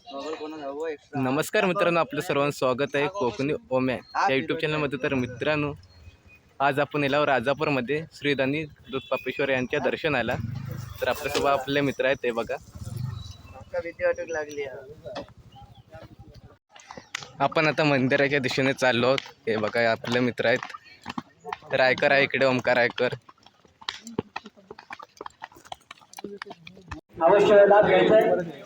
नमस्कार मित्रांनो, आपलं सर्वांचं स्वागत आहे कोकणी ओम्या या यूट्यूब चॅनलमध्ये. तर मित्रांनो, आज आपण येलो राजापूरमध्ये श्रीदानी दूधपापेश्वर यांच्या दर्शनाला. तर आपल्यासोबत आपले मित्र आहेत, ते बघा. आपण आता मंदिराच्या दिशेने चाललो आहोत. हे बघा, आपले मित्र आहेत. रायकर आहे इकडे, ओमकार रायकर. अवश्य लाभ घ्यायचा आहे.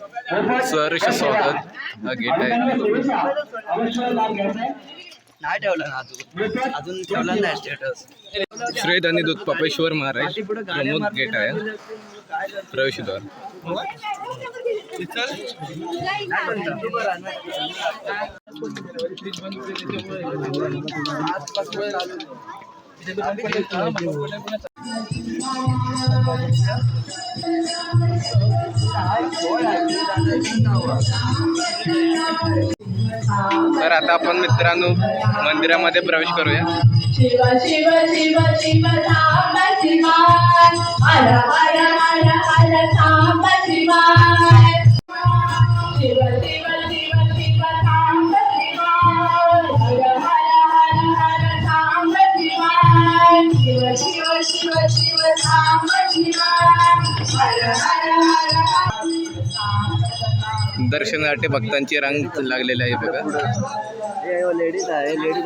सहर्ष स्वागत. हा गेट आहे. नाही ठेवलं ना अजून ठेवलं नाही स्टेटस. श्रीदानी दूधपापेश्वर महाराज प्रमुख गेट आहे, प्रवेशद्वार. तर आता आपण मित्रांनो मंदिरामध्ये प्रवेश करूया. शिव शिव शिव शिव साम शिवाय, हर हर हर हर साम शिवाय. शिव शिव शिव शिव साम शिवाय, हर हर हर हर साम शिवाय. शिव शिव शिव शिव साम शिवाय, हर हर हर हर. दर्शनासाठी भक्तांची रांग लागलेली आहे बघा. लेडीज आहे, लेडीज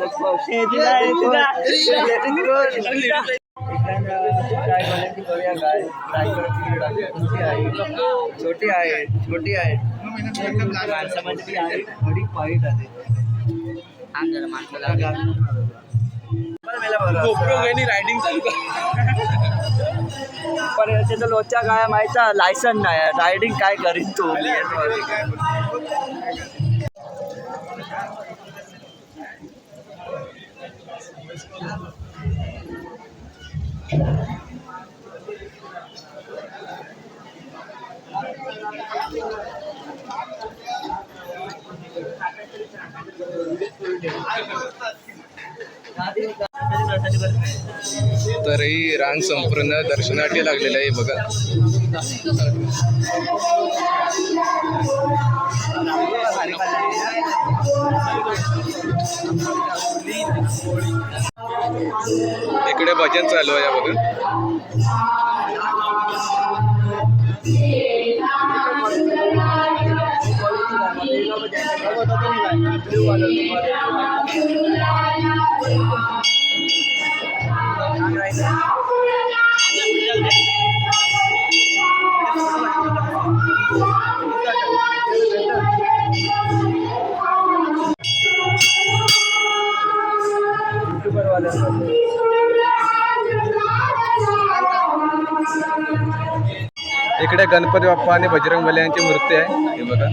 छोटी आहे, छोटी आहे. माणसामध्ये आहे, थोडी वाईट आहे. रायडिंग चालू पण त्याचं लोच्या काय माहिती लायसन नाही, रायडिंग काय करीन तू. तर ही रांग संपूर्ण दर्शनासाठी लागलेली आहे बघा. इकडे भजन चालू आहे बघा. इकडे गणपती बाप्पा आणि बजरंगबली यांची मूर्ती आहे, हे बघा.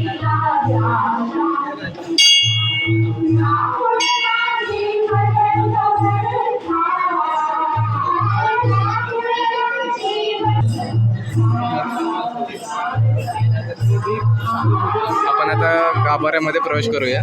आपण आता गाभाऱ्यामध्ये प्रवेश करूया.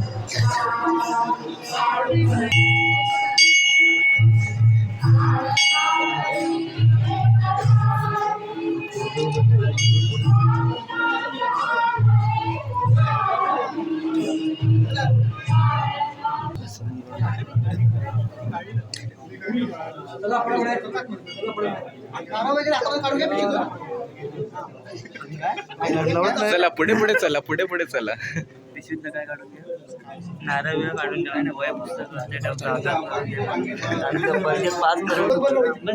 चला पुढे पुढे चला, पुढे पुढे चला. पिशवीत काय काढून घ्या, नारळ बिरळ काढून ठेवा ना, वया पुस्तक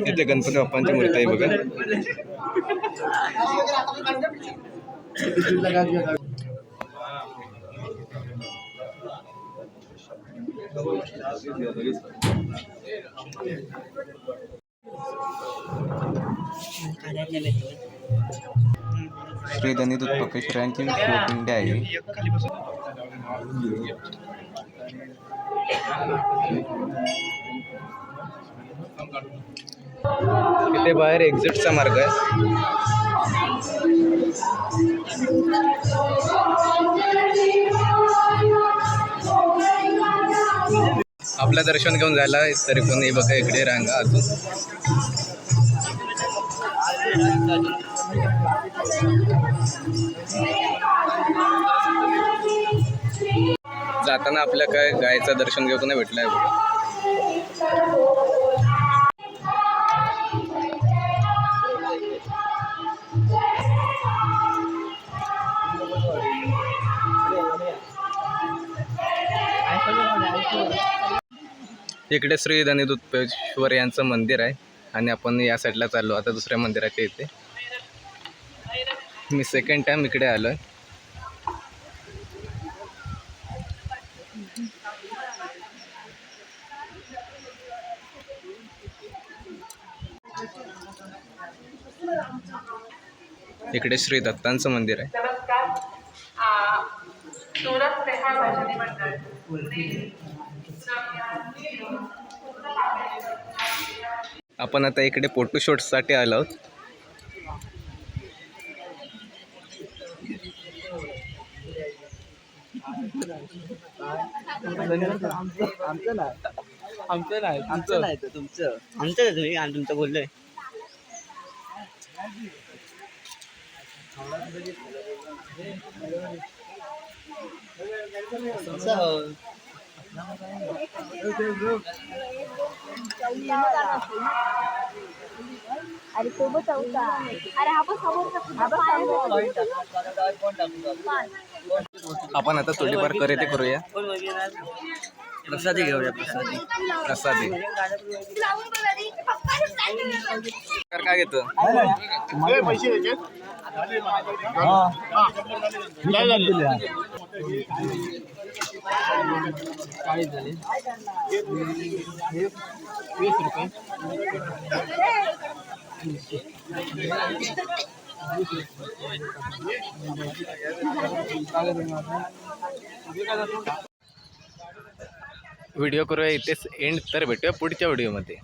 इथे गणपती बाप्पांची मूर्ती आहे बघा. श्रीदानी दूधपापेश्वर यांची शिवपिंडी आहे. इथे बाहेर एक्झिटचा मार्ग आहे. आपलं दर्शन घेऊन झालं तरी पण हे बघा, इकडे रांगा अजून. जाताना आपल्या काय गायचं दर्शन घेऊ नाही भेटलं आहे बघा. इकडे श्री धनी दुधपेश्वर यांचं मंदिर आहे आणि आपण या साईडला चाललो आता दुसऱ्या मंदिराच्या इथे. मी सेकंड टाइम इकडे आलो आहे. इकडे श्री दत्तांचं मंदिर आहे. नमस्कार. सुरत स्नेहा भजनी मंडळ आपण आता इकडे फोटोशूटसाठी आलो आहोत. आमचं नाही तर तुमचं. आमचं तुम्ही आणि तुमचं बोललोय. अरे सोबत होता. अरे हा पण आपण आता थोडीफार खरेदी करूया. प्रसादी घेऊया. प्रसादी काय घेतो? व्हिडिओ करूया इथेच एंड. तर भेटूया पुढच्या व्हिडिओमध्ये.